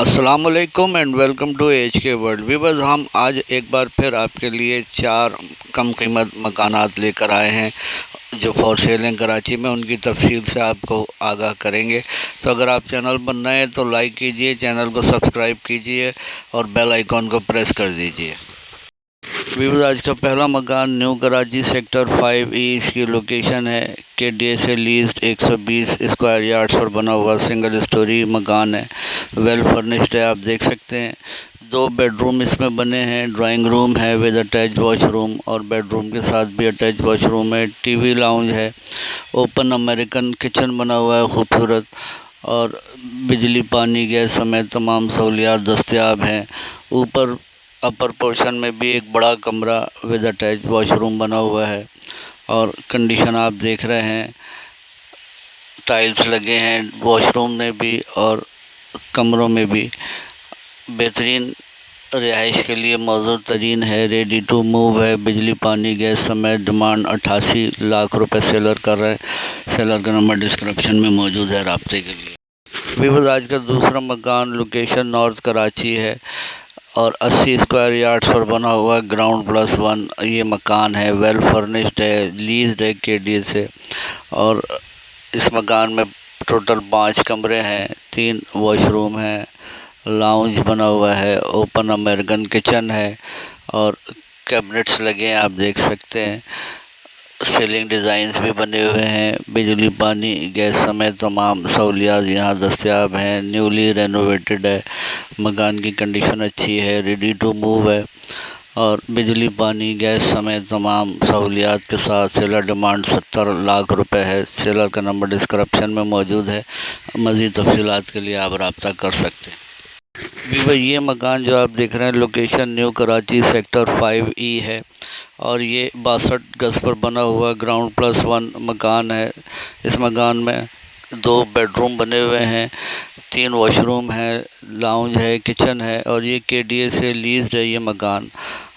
अस्सलामुअलैकुम and welcome to H के world viewers. हम आज एक बार फिर आपके लिए 4 कम कीमत मकानात लेकर आए हैं जो फॉर सेल हैं कराची में। उनकी तफसील से आपको आगाह करेंगे। तो अगर आप चैनल पर नए हैं तो लाइक कीजिए, चैनल को सब्सक्राइब कीजिए और बेल आइकॉन को प्रेस कर दीजिए। व्यूअर्स, आज का पहला मकान न्यू कराची सेक्टर 5E इसकी लोकेशन है। KDA से लीज्ड 120 स्क्वायर यार्ड्स पर बना हुआ सिंगल स्टोरी मकान है। वेल फर्निश्ड है, आप देख सकते हैं। 2 बेडरूम इसमें बने हैं। ड्राइंग रूम है विद अटैच वॉशरूम और बेडरूम के साथ भी अटैच वॉशरूम है। TV लाउंज है। ओपन अमेरिकन किचन बना हुआ है खूबसूरत, और बिजली पानी गैस समेत तमाम सहूलियात दस्तयाब हैं। ऊपर अपर पोर्शन में भी एक बड़ा कमरा विद अटैच वॉशरूम बना हुआ है और कंडीशन आप देख रहे हैं। टाइल्स लगे हैं वॉशरूम में भी और कमरों में भी। बेहतरीन रिहाइश के लिए मौजूद तरीन है। रेडी टू मूव है। बिजली पानी गैस समेत डिमांड 88 लाख रुपए सेलर कर रहे हैं। सेलर का नंबर डिस्क्रिप्शन में मौजूद है राब्ते के लिए। व्यूअर्स, आज का दूसरा मकान लोकेशन नॉर्थ कराची है और 80 स्क्वायर यार्ड्स पर बना हुआ है। ग्राउंड +1 ये मकान है। वेल फर्निश्ड है, लीज्ड है KDA से। और इस मकान में टोटल 5 कमरे हैं, 3 वॉशरूम हैं, लाउंज बना हुआ है, ओपन अमेरिकन किचन है और कैबिनेट्स लगे हैं, आप देख सकते हैं। सीलिंग डिज़ाइंस भी बने हुए हैं। बिजली पानी गैस समेत तमाम सहूलियात यहाँ दस्तयाब हैं। न्यूली रेनोवेटेड है। मकान की कंडीशन अच्छी है। रेडी टू मूव है और बिजली पानी गैस समेत तमाम सहूलियात के साथ सेलर डिमांड 70 लाख रुपए है। सेलर का नंबर डिस्क्रिप्शन में मौजूद है। मज़ीद तफसीलात के लिए आप रब्ता कर सकते हैं। भाई, ये मकान जो आप देख रहे हैं location new Karachi sector 5E है और ये 62 गज पर बना हुआ ग्राउंड +1 मकान है। इस मकान में 2 बेडरूम बने हुए हैं, 3 वॉशरूम है, लाउंज है, किचन है और ये KDA से लीज्ड है ये मकान।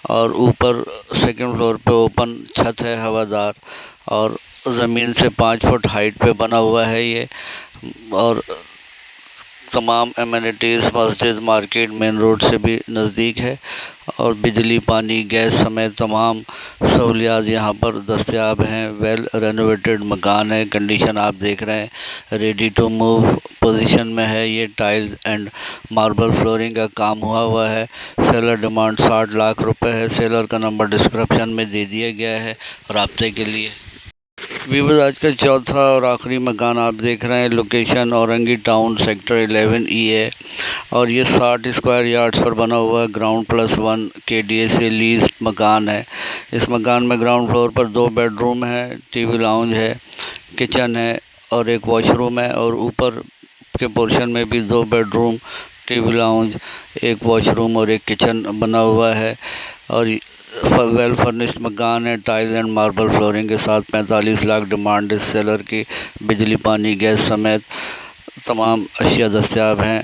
और ऊपर सेकंड फ्लोर पे ओपन छत है हवादार और ज़मीन से 5 फुट हाइट पे बना हुआ है ये। और तमाम एमिनिटीज़ मस्जिद मार्केट मेन रोड से भी नज़दीक है और बिजली पानी गैस समेत तमाम सहूलियात यहाँ पर दस्तयाब हैं। वेल रेनोवेटेड मकान है। कंडीशन आप देख रहे हैं, रेडी टू मूव पोजीशन में है। ये टाइल्स एंड मार्बल फ्लोरिंग का काम हुआ है। सेलर डिमांड 60 लाख रुपए है। सेलर का नंबर डिस्क्रिप्शन में दे दिया गया है राब्ते के लिए। व्यूअर्स, आज का चौथा और आखिरी मकान आप देख रहे हैं location Orangi town sector 11E है और ये 60 स्क्वायर यार्ड्स पर बना हुआ है। ग्राउंड +1 KDA से लीज मकान है। इस मकान में ग्राउंड फ्लोर पर 2 बेडरूम है, TV लाउंज है, किचन है और एक वॉशरूम है। और ऊपर के पोर्शन में भी 2 बेडरूम, TV लाउंज, एक वॉशरूम और एक किचन बना हुआ है। और वेल फर्निश्ड मकान है। टाइल्स एंड मार्बल फ्लोरिंग के साथ 45 लाख डिमांड इस सेलर की। बिजली पानी गैस समेत तमाम अशिया दस्तयाब हैं।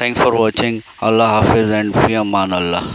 Thanks for watching. अल्लाह हाफिज़ एंड फ़ी अमान अल्लाह।